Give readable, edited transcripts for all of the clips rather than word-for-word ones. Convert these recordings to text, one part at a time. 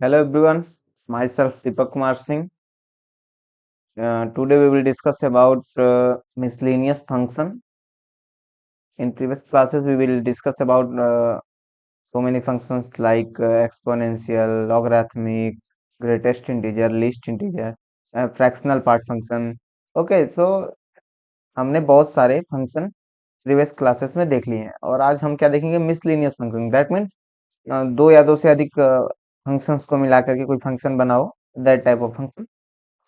Hello everyone, myself Deepak Kumar Singh. Today we will discuss about miscellaneous function. In previous classes we will discuss about so many functions like exponential, logarithmic, greatest integer, least integer, fractional part function. Okay, so हमने बहुत सारे function previous classes में देख लिए हैं और आज हम क्या देखेंगे मिसलेनियस फंक्शन दैट मीन दो या दो से अधिक फंक्शंस को मिला करके कोई फंक्शन बनाओ दैट टाइप ऑफ फंक्शन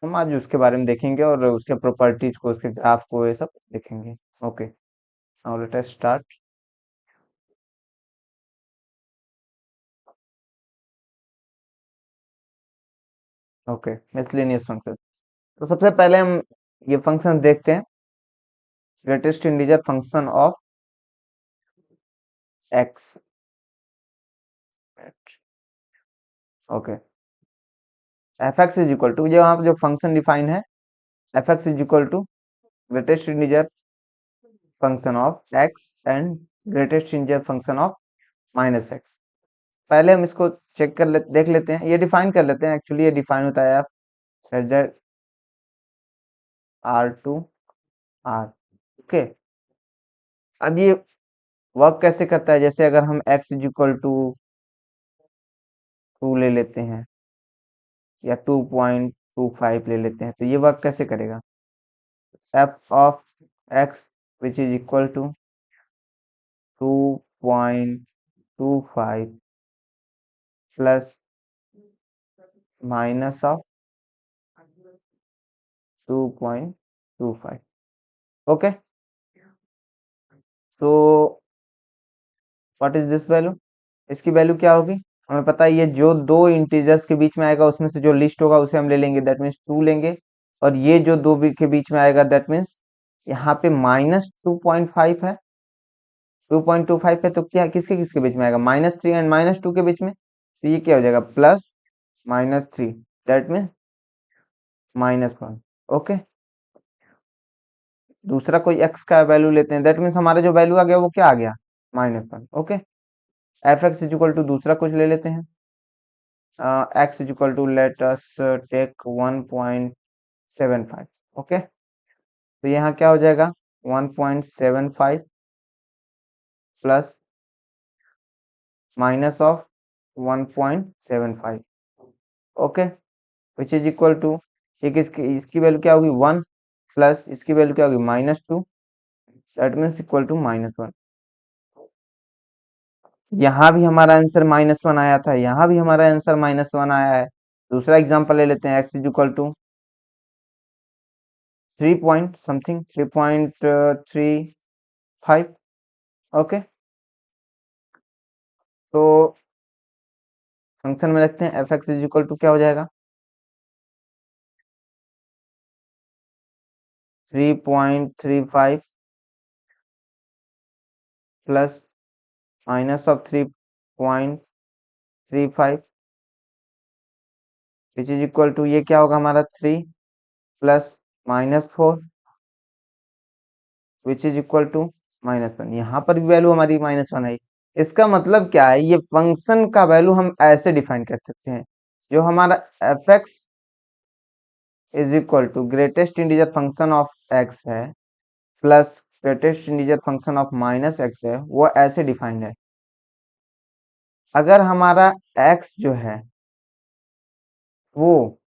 हम आज उसके बारे में देखेंगे और उसके प्रॉपर्टीज को उसके ग्राफ को ये सब देखेंगे। Okay, now let us start. Okay, miscellaneous function. तो सबसे पहले हम ये फंक्शन देखते हैं। Greatest integer function of x. Okay, f x is equal to, जो यहाँ पे जो फंक्शन डिफाइन है, f x is equal to greatest integer function of x and greatest integer function of minus x. पहले हम इसको चेक कर देख लेते हैं, ये डिफाइन कर लेते हैं। एक्चुअली ये डिफाइन होता है f R to R. Okay, अब ये वर्क कैसे करता है, जैसे अगर हम x इज इक्वल टू 2 ले लेते हैं या 2.25 ले लेते हैं, तो ये वर्क कैसे करेगा। f of x which is equal to 2.25 plus minus of 2.25। Okay, तो व्हाट इज दिस वैल्यू, इसकी वैल्यू क्या होगी, हमें पता है ये जो दो इंटीजर्स के बीच में आएगा उसमें से जो लिस्ट होगा उसे हम ले लेंगे, दैट मीन्स 2 लेंगे। और ये जो दो के बीच में आएगा दैट मीन्स यहाँ पे -2.5 है, 2.25 है, तो क्या किसके किसके बीच में आएगा, -3 एंड -2 के बीच में, तो ये क्या हो जाएगा +-3, दैट मीन्स -1। ओके, दूसरा कोई x का वैल्यू लेते हैं, दैट मीन्स हमारा जो वैल्यू आ गया वो क्या आ गया, -1। Okay, f x is equal to दूसरा कुछ ले लेते हैं, x is equal to let us take 1.75। Okay, तो यहाँ क्या हो जाएगा 1.75 plus minus of 1.75। Okay, which is equal to, एक इसकी वैल्यू क्या होगी 1 प्लस इसकी वैल्यू क्या होगी -2, दैट मीन्स इक्वल टू -1। यहाँ भी हमारा आंसर -1 आया था, यहाँ भी हमारा आंसर -1 आया है। दूसरा एग्जांपल ले लेते हैं, x is equal to 3 point something 3.35। Okay, तो फंक्शन में रखते हैं, f x is equal to क्या हो जाएगा 3.35 plus minus of 3.35 which is equal to, ये क्या होगा हमारा 3 plus -4 which is equal to -1। यहाँ पर भी वैल्यू हमारी -1 आई। इसका मतलब क्या है, ये फंक्शन का वैल्यू हम ऐसे डिफाइन कर सकते हैं, जो हमारा F x is equal to greatest integer function of X है plus greatest integer function of minus X है, वो ऐसे डिफाइंड है। अगर हमारा x जो है वो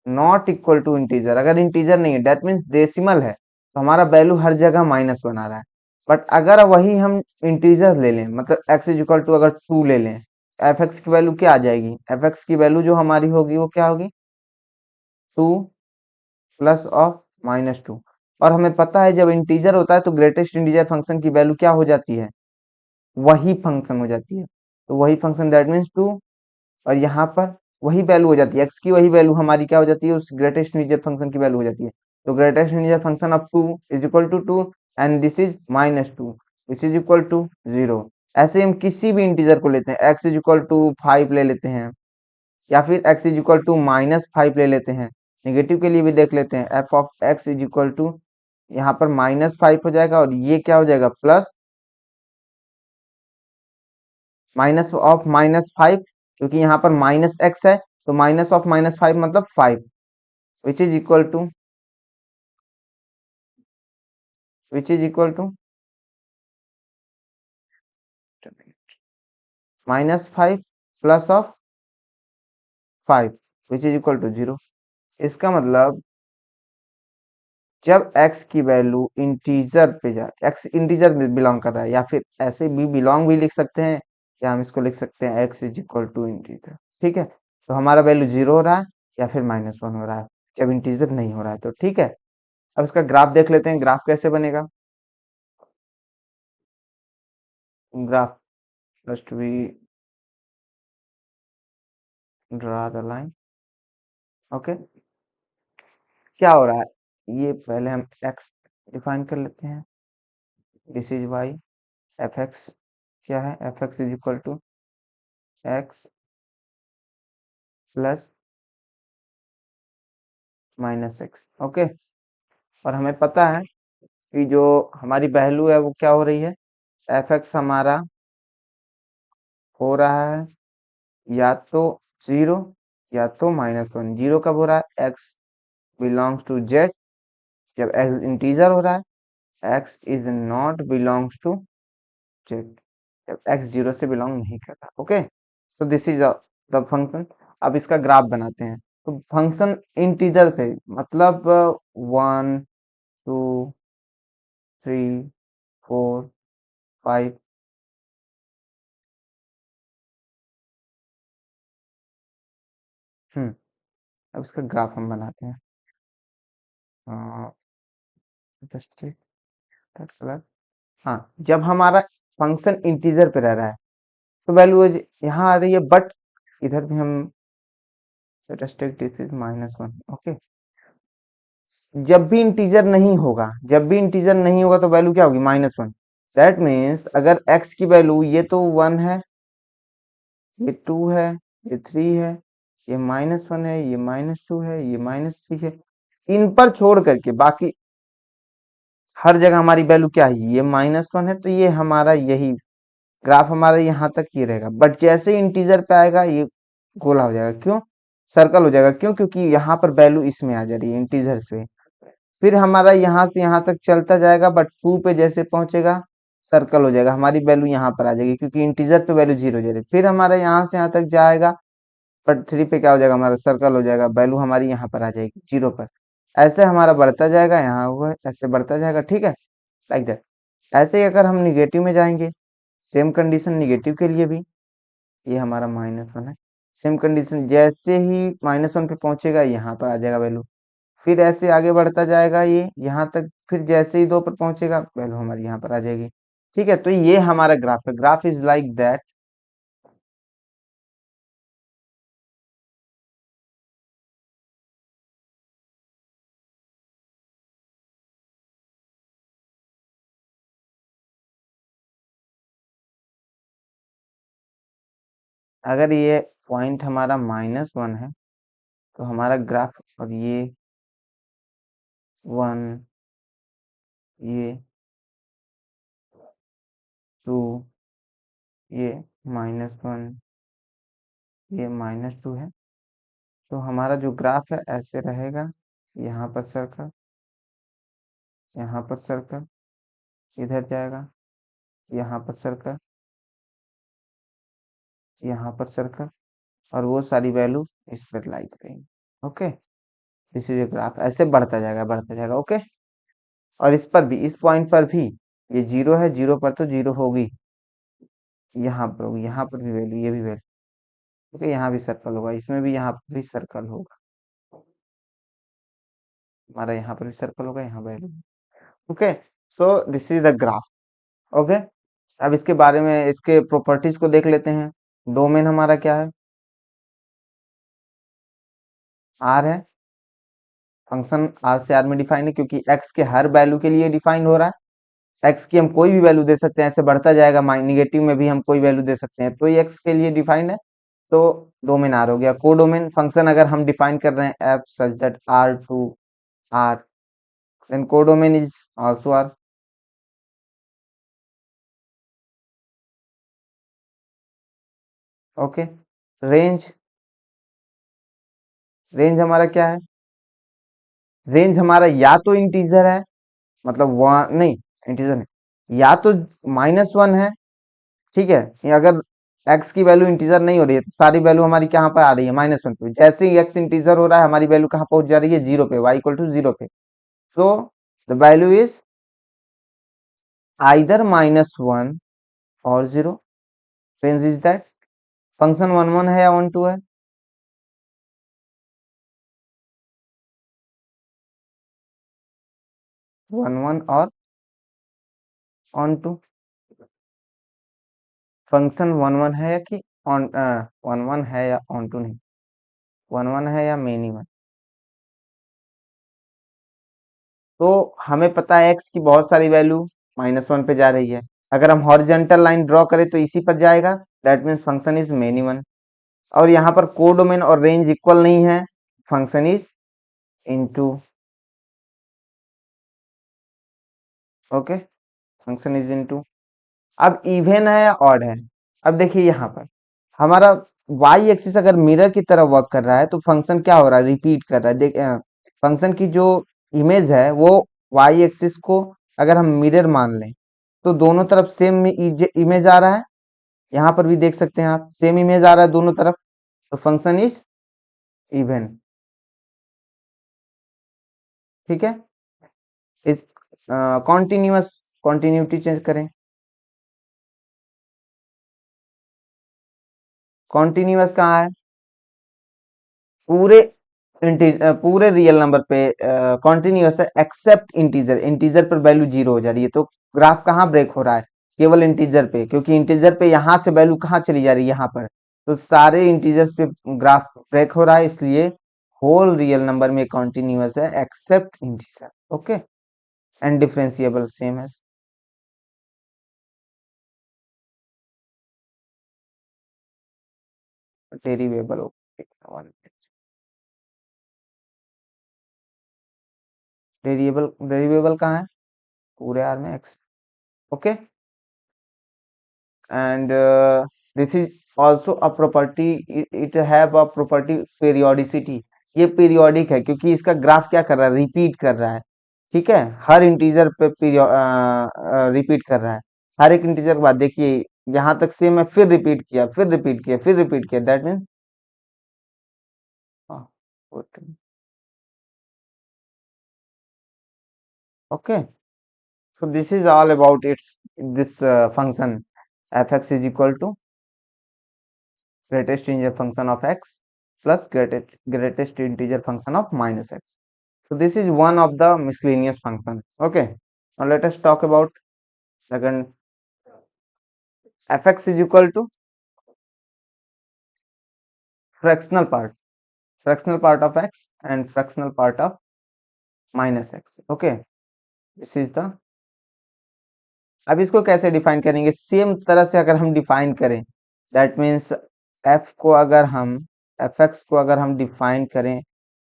नॉट इक्वल टू इंटीजर, अगर इंटीजर नहीं है डेट मीन्स डेसिमल है, तो हमारा वैल्यू हर जगह माइनस बना रहा है। बट अगर वही हम इंटीजर ले लें, मतलब x इज इक्वल टू अगर 2 ले लें, एफ एक्स की वैल्यू क्या आ जाएगी, एफ एक्स की वैल्यू जो हमारी होगी वो क्या होगी 2 प्लस ऑफ -2। और हमें पता है जब इंटीजर होता है तो ग्रेटेस्ट इंटीजर फंक्शन की वैल्यू क्या हो जाती है, वही फंक्शन हो जाती है। तो वही फंक्शन दैट मीन्स 2, और यहाँ पर वही वैल्यू हो जाती है, x की वही वैल्यू हमारी क्या हो जाती है, उस ग्रेटेस्ट इंटीजर फंक्शन की वैल्यू हो जाती है। तो greatest integer function of 2 is equal to 2 and this is -2 which is equal to 0। ऐसे हम किसी भी इंटीजर को लेते हैं, x इज इक्वल टू 5 ले लेते हैं या फिर x इज इक्वल टू -5 ले लेते हैं। नेगेटिव के लिए भी देख लेते हैं, f of x is equal to यहाँ पर -5 हो जाएगा और ये क्या हो जाएगा प्लस माइनस ऑफ -5 क्योंकि यहाँ पर माइनस एक्स है, तो माइनस ऑफ माइनस 5 मतलब 5, which is equal to which is equal to -5 plus of 5 which is equal to 0। इसका मतलब जब x की वैल्यू इंटीजर पे जाए, x इंटीजर में बिलोंग कर रहा है, या फिर ऐसे भी बिलोंग भी लिख सकते हैं, या हम इसको लिख सकते हैं x is equal to integer. ठीक है, तो हमारा वैल्यू 0 हो रहा है या फिर -1 हो रहा है, जब इंटीजर नहीं हो रहा है तो। ठीक है, अब इसका ग्राफ देख लेते हैं, ग्राफ कैसे बनेगा। Graph first we draw the line. Okay, क्या हो रहा है, ये पहले हम x डिफाइन कर लेते हैं, this is y, f x क्या है, f x is equal to x plus -x। Okay, और हमें पता है कि जो हमारी वैल्यू है वो क्या हो रही है, एफ एक्स हमारा हो रहा है या तो 0 या तो -1। 0 कब हो रहा है, x बिलोंग्स टू z, जब x इंटीजर हो रहा है, x is not belongs to z, जब x 0 से बिलोंग नहीं करता। Okay, so this is the function. अब इसका ग्राफ बनाते हैं, तो फंक्शन इंटीजर थे, मतलब 1 2 3 4 5। अब इसका ग्राफ हम बनाते हैं। Just third colour. हाँ, जब हमारा फंक्शन इंटीजर पे रह रहा है तो वैल्यू यहाँ आ रही है, बट इधर भी हम दिस इज -1। ओके, जब भी इंटीजर नहीं होगा, जब भी इंटीजर नहीं होगा तो वैल्यू क्या होगी, -1। दैट मीन्स अगर x की वैल्यू ये तो 1 है, ये 2 है, ये 3 है, ये -1 है, ये -2 है, ये -3 है, इन पर छोड़ करके बाकी हर जगह हमारी वैल्यू क्या है, ये -1 है, तो ये हमारा यही ग्राफ हमारा यहाँ तक ये रहेगा। बट जैसे ही इंटीजर पे आएगा ये गोला हो जाएगा, क्यों, सर्कल हो जाएगा, क्यों, क्योंकि यहाँ पर वैल्यू इसमें आ जा रही है इंटीजर से। फिर हमारा यहाँ से यहाँ तक चलता जाएगा, बट 2 पे जैसे पहुंचेगा सर्कल हो जाएगा, हमारी वैल्यू यहाँ पर आ जाएगी क्योंकि इंटीजर पे वैल्यू 0 हो जाएगी। फिर हमारा यहाँ से यहाँ तक जाएगा, बट 3 पे क्या हो जाएगा, हमारा सर्कल हो जाएगा, वैल्यू हमारी यहाँ पर आ जाएगी 0 पर। ऐसे हमारा बढ़ता जाएगा, यहाँ हुआ ऐसे बढ़ता जाएगा। ठीक है, लाइक दैट। ऐसे ही अगर हम निगेटिव में जाएंगे, सेम कंडीशन निगेटिव के लिए भी, ये हमारा -1 है, सेम कंडीशन जैसे ही -1 पे पहुंचेगा यहाँ पर आ जाएगा वैल्यू, फिर ऐसे आगे बढ़ता जाएगा ये यहाँ तक, फिर जैसे ही 2 पर पहुंचेगा वैल्यू हमारी यहाँ पर आ जाएगी। ठीक है, तो ये हमारा ग्राफ है, ग्राफ इज लाइक दैट। अगर ये पॉइंट हमारा -1 है तो हमारा ग्राफ, और ये 1, ये 2, ये -1, ये -2 है, तो हमारा जो ग्राफ है ऐसे रहेगा, यहाँ पर सर्कल, यहाँ पर सर्कल, इधर जाएगा, यहाँ पर सर्कल, यहाँ पर सर्कल, और वो सारी वैल्यू इस पर लाई करेंगे। Okay, this is a graph, ऐसे बढ़ता जाएगा बढ़ता जाएगा। ओके, और इस पर भी, इस पॉइंट पर भी ये 0 है, 0 पर तो 0 होगी, यहाँ पर होगी, यहाँ पर भी वैल्यू, ये भी वैल्यू। ओके, यहाँ भी सर्कल होगा, इसमें भी, यहाँ पर भी सर्कल होगा, हमारा यहाँ पर भी सर्कल होगा, यहाँ value. Okay, so this is the graph. Okay, अब इसके बारे में, इसके प्रॉपर्टीज को देख लेते हैं। डोमेन हमारा क्या है, आर है, फंक्शन आर से आर में डिफाइन है, क्योंकि एक्स के हर वैल्यू के लिए डिफाइन हो रहा है। एक्स की हम कोई भी वैल्यू दे सकते हैं, ऐसे बढ़ता जाएगा, निगेटिव में भी हम कोई वैल्यू दे सकते हैं, तो ये एक्स के लिए डिफाइंड है, तो डोमेन आर हो गया। को डोमेन फंक्शन अगर हम डिफाइन कर रहे हैं F such that R to R, then को domain is also R. Okay, range, range हमारा क्या है? रेंज हमारा या तो इंटीजर है, मतलब वन नहीं, इंटीजर नहीं, या तो -1 है, ठीक है, या अगर x की वैल्यू इंटीजर नहीं हो रही है तो सारी वैल्यू हमारी कहाँ पर आ रही है? -1 पे। जैसे ही x इंटीजर हो रहा है हमारी वैल्यू कहाँ पहुंच जा रही है? 0 पे, y इक्वल टू 0 पे। So the value is either -1 और 0। Range is that. फंक्शन 1 1 है या 1 2 है? 1 1 और ऑन टू। फंक्शन 1 1 है या कि ऑन 1 1 है या ऑन टू? नहीं, 1 1 है या मेनी वन। तो हमें पता है x की बहुत सारी वैल्यू -1 पे जा रही है। अगर हम हॉरिजॉन्टल लाइन ड्रॉ करें तो इसी पर जाएगा, that means function is many one. और यहाँ पर कोडोमेन और रेंज इक्वल नहीं है, function is into. Okay, function is into. अब इवन है या ऑड है? अब देखिए यहाँ पर हमारा y एक्सिस अगर मिरर की तरह वर्क कर रहा है तो फंक्शन क्या हो रहा है? रिपीट कर रहा है। देख, फंक्शन की जो इमेज है वो y एक्सिस को अगर हम मिरर मान लें तो दोनों तरफ सेम इमेज आ रहा है। यहाँ पर भी देख सकते हैं आप, सेम इमेज आ रहा है दोनों तरफ, तो फंक्शन इज इवन। ठीक है, इस कॉन्टिन्यूअस, कॉन्टिन्यूटी चेंज करें। कॉन्टिन्यूअस कहाँ है? पूरे पूरे रियल नंबर पे कॉन्टिन्यूअस है, एक्सेप्ट इंटीजर। इंटीजर पर वैल्यू 0 हो जा रही है, तो ग्राफ कहाँ ब्रेक हो रहा है? केवल इंटीजर पे, क्योंकि इंटीजर पे यहाँ से वैल्यू कहाँ चली जा रही है? यहाँ पर। तो सारे इंटीजर्स पे ग्राफ ब्रेक हो रहा है, इसलिए होल रियल नंबर में कॉन्टिन्यूअस है except integer. Okay, and differentiable same है। डेरिवेबल। ओके, वेरिएबल, वेरिएबल कहाँ है? पूरे आर में x. Okay, and this is also a property, it have a property periodicity। ये पीरियोडिक है क्योंकि इसका ग्राफ क्या कर रहा है? रिपीट कर रहा है। ठीक है, हर इंटीजर पे रिपीट कर रहा है। हर एक इंटीजर के बाद देखिए यहाँ तक सेम है, फिर रिपीट किया, फिर रिपीट किया, फिर रिपीट किया, that mean okay. So this is all about its this function f(x) is equal to greatest integer function of x plus greatest integer function of -x. So this is one of the miscellaneous function. Okay. Now let us talk about second. f(x) is equal to fractional part of x and fractional part of -x. Okay. This is the। अब इसको कैसे define करेंगे? Same तरह से अगर हम define करें, that means f को अगर हम f(x) को अगर हम डिफाइन करें,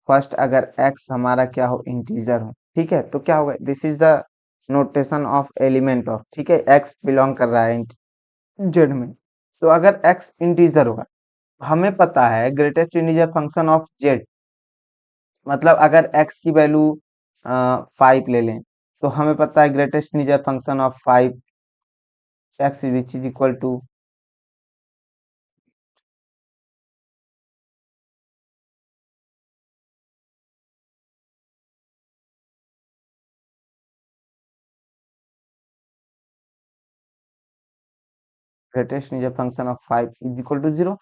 फर्स्ट अगर x हमारा क्या हो? इंटीजर हो, ठीक है, तो क्या होगा? This is the notation of element of, ठीक है, x बिलोंग कर रहा है जेड में। तो अगर x इंटीजर होगा, हमें पता है greatest integer function of Z, मतलब अगर x की वैल्यू 5 ले लें तो हमें पता है greatest integer function of 5 x which is equal to greatest integer function of 5 is equal to 0।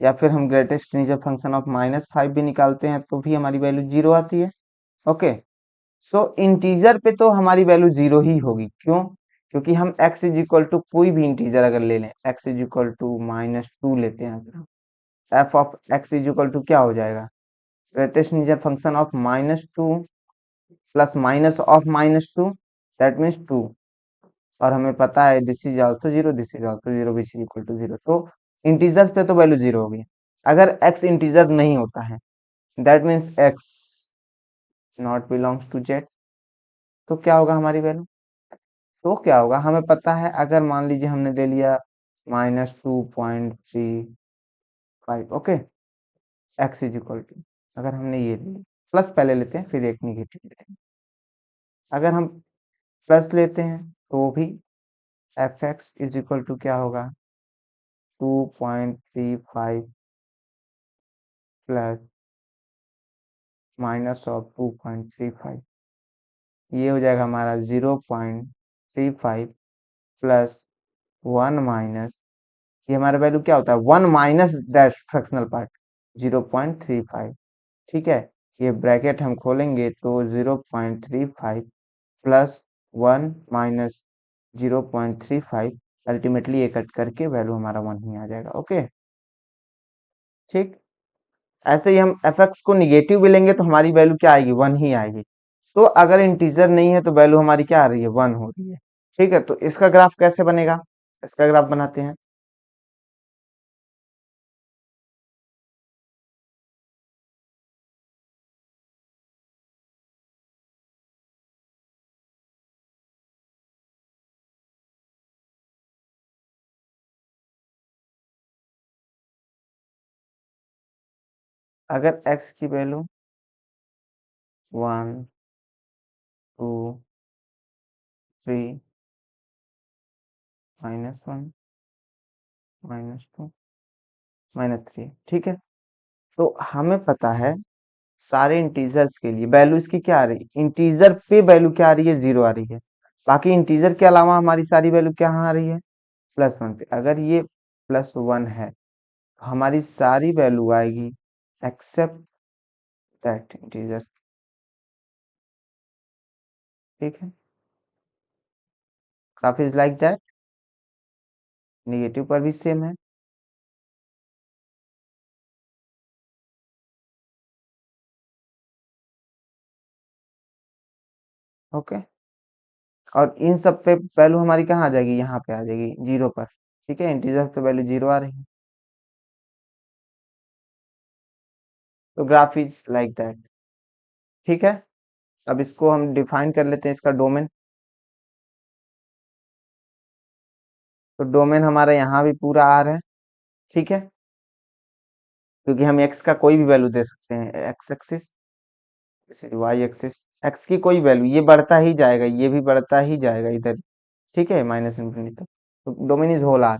या फिर हम ग्रेटेस्ट इंटीजर फंक्शन ऑफ -5 भी निकालते हैं तो भी हमारी वैल्यू 0 आती है। ओके, सो इंटीजर पे तो हमारी वैल्यू 0 ही होगी। क्यों? क्योंकि हम x इज इक्वल टू कोई भी इंटीजर अगर ले लें, x इज इक्वल टू -2 लेते हैं अगर हम, f of x is equal to क्या हो जाएगा? Greatest integer function of -2 plus minus of -2, that means 2। और हमें पता है this is also 0, this is also 0 which is equal to 0। तो इंटीजर्स पे तो वैल्यू 0 होगी। अगर x इंटीजर नहीं होता है, that means x not belongs to Z, तो क्या होगा हमारी वैल्यू? तो क्या होगा हमें पता है, अगर मान लीजिए हमने ले लिया -2.3 5। Okay, x is equal to, अगर हमने ये ले प्लस पहले लेते हैं फिर एक निगेटिव लेते हैं। अगर हम प्लस लेते हैं तो वो भी f x is equal to क्या होगा, 2.35 प्लस माइनस ऑफ 2.35, ये हो जाएगा हमारा 0.35 प्लस 1 माइनस, ये हमारा वैल्यू क्या होता है 1 माइनस डैश फ्रैक्शनल पार्ट 0.35। ठीक है, ये ब्रैकेट हम खोलेंगे तो 0.35 प्लस 1 माइनस 0.35, अल्टीमेटली ये कट करके वैल्यू हमारा 1 ही आ जाएगा। ओके, ठीक। ऐसे ही हम एफ एक्स को निगेटिव भी लेंगे तो हमारी वैल्यू क्या आएगी, 1 ही आएगी। तो अगर इंटीजर नहीं है तो वैल्यू हमारी क्या आ रही है, 1 हो रही है। ठीक है, तो इसका ग्राफ कैसे बनेगा, इसका ग्राफ बनाते हैं। अगर x की वैल्यू 1 2 3 -1 -2 -3, ठीक है। तो हमें पता है सारे इंटीजर्स के लिए वैल्यू इसकी क्या आ रही है, इंटीजर पे वैल्यू क्या आ रही है, 0 आ रही है। बाकी इंटीजर के अलावा हमारी सारी वैल्यू क्या आ रही है, +1 पे। अगर ये +1 है तो हमारी सारी वैल्यू आएगी एक्सेप्ट दैट इंटीजर्स। ठीक है, graph is like that. Negative पर भी सेम है। ओके, और इन सब पे वैल्यू हमारी कहाँ आ जाएगी, यहाँ पे आ जाएगी 0 पर। ठीक है, इंटीजर पे वैल्यू 0 आ रही है, तो ग्राफ इज लाइक दैट। ठीक है, अब इसको हम डिफाइन कर लेते हैं, इसका डोमेन। तो डोमेन हमारा यहाँ भी पूरा आर है। ठीक है, क्योंकि हम एक्स का कोई भी वैल्यू दे सकते हैं, x axis, y axis, x की कोई वैल्यू, ये बढ़ता ही जाएगा, ये भी बढ़ता ही जाएगा इधर। ठीक है, माइनस इंफिनिटी तक। तो domain is whole R.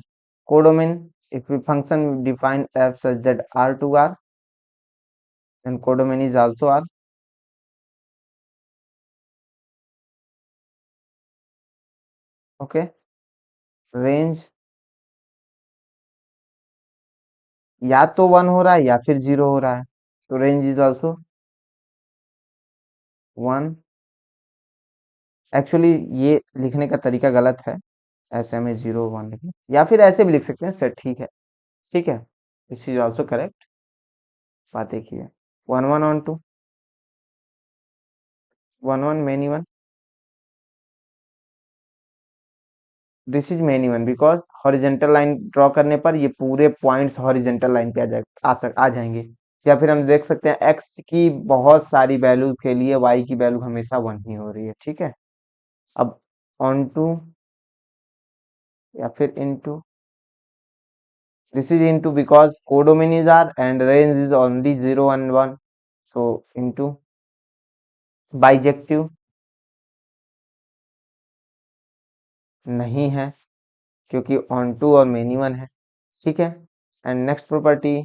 Codomain, if we function define f such that r to r, then codomain is also r। Okay, range या तो 1 हो रहा है या फिर 0 हो रहा है, तो रेंज इज ऑल्सो 1। एक्चुअली ये लिखने का तरीका गलत है, ऐसे में 0 1 लिखें, या फिर ऐसे भी लिख सकते हैं सर, ठीक है। ठीक है, दिस इज ऑल्सो करेक्ट। बात एक ही है, 1 1 1 2, 1 1 many one, this is many one because horizontal line draw करने पर ये पूरे पॉइंट्स हॉरिजेंटल लाइन पे आ जाएंगे। या फिर हम देख सकते हैं एक्स की बहुत सारी वैल्यू के लिए वाई की वैल्यू हमेशा 1 ही हो रही है। ठीक है, अब ऑन टू या फिर into, this is into because codomain is r and range is only 0 and 1, so into bijective नहीं है क्योंकि ऑन टू और मेनी वन है। ठीक है, एंड नेक्स्ट प्रॉपर्टी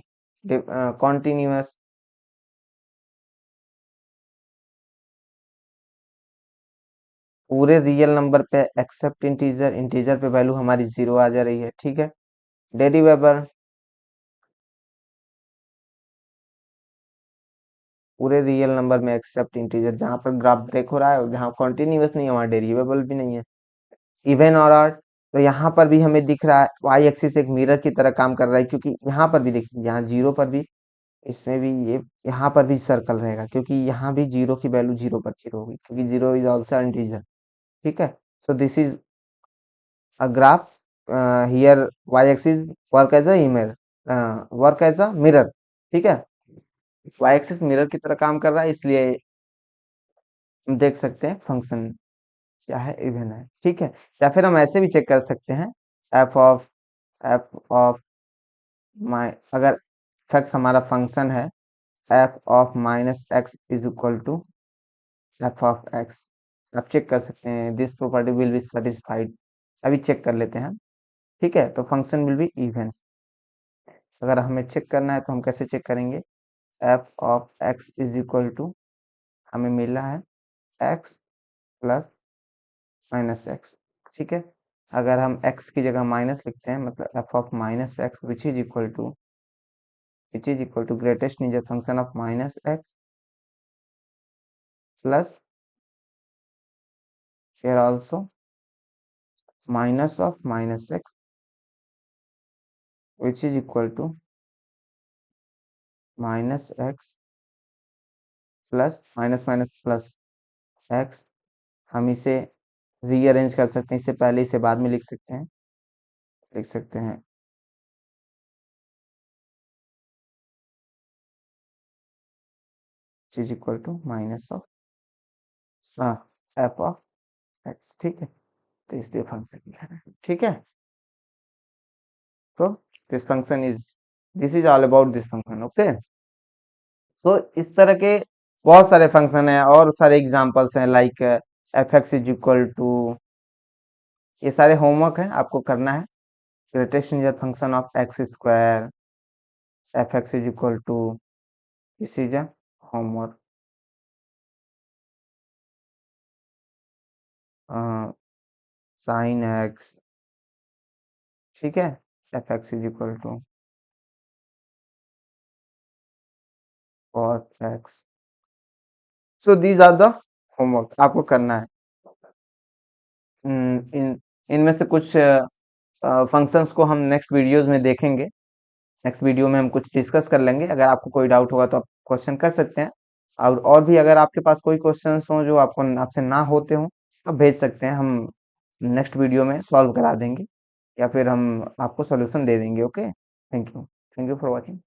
कॉन्टिन्यूअस, पूरे रियल नंबर पे एक्सेप्ट इंटीजर, इंटीजर पे वैल्यू हमारी 0 आ जा रही है। ठीक है, डेरिवेबल, पूरे रियल नंबर में एक्सेप्ट इंटीजर, जहां पर ग्राफ ब्रेक हो रहा है, जहां कॉन्टिन्यूअस नहीं है वहां डेरिवेबल भी नहीं है। इवन और ऑड, तो यहाँ पर भी हमें दिख रहा है वाई एक्सिस एक मिरर की तरह काम कर रहा है, क्योंकि यहाँ पर भी देखिए, यहाँ 0 पर भी, इसमें भी ये, यहाँ पर भी सर्कल रहेगा क्योंकि यहाँ भी 0 की वैल्यू 0 पर 0 होगी, क्योंकि 0 इज ऑल्सो इंटीजर। ठीक है, so this is a graph, here y axis work as a image, work as a mirror. ठीक है, वाई एक्सिस मिरर की तरह काम कर रहा है, इसलिए हम देख सकते हैं फंक्शन क्या है, इवन है। ठीक है, या फिर हम ऐसे भी चेक कर सकते हैं, f of, f of my, अगर एक्स हमारा फंक्शन है, f of minus x is equal to f of x. आप चेक कर सकते हैं this property will be satisfied. अभी चेक कर लेते हैं, ठीक है। तो फंक्शन विल बी इवन। अगर हमें चेक करना है तो हम कैसे चेक करेंगे, f of x is equal to, हमें मिला है एक्स प्लस माइनस एक्स, ठीक है। अगर हम एक्स की जगह माइनस लिखते हैं, मतलब F of minus X which is equal to greatest integer function of minus X plus here also minus of minus x which is equal to minus x plus minus minus plus x। हम इसे rearrange कर सकते हैं, इससे पहले इसे बाद में लिख सकते हैं is equal to minus of f of x, ठीक है। तो इसलिए फंक्शन लिखा है, ठीक है। तो this function is, this is all about this function, okay. तो इस तरह के बहुत सारे फंक्शन हैं और सारे एग्जांपल्स हैं, like f x is equal to, ये सारे होमवर्क हैं, आपको करना है। Greatest integer function of x square, f x is equal to, this is a homework. Sine x, ठीक है, f x is equal to cos x. So these are the homework आपको करना है। इन इनमें से कुछ फंक्शंस को हम नेक्स्ट वीडियोस में देखेंगे। नेक्स्ट वीडियो में हम कुछ डिस्कस कर लेंगे। अगर आपको कोई डाउट होगा तो आप क्वेश्चन कर सकते हैं, और भी अगर आपके पास कोई क्वेश्चंस हो जो आपसे ना होते हो, आप भेज सकते हैं, हम नेक्स्ट वीडियो में सॉल्व करा देंगे या फिर हम आपको सॉल्यूशन दे देंगे, okay. Thank you for watching.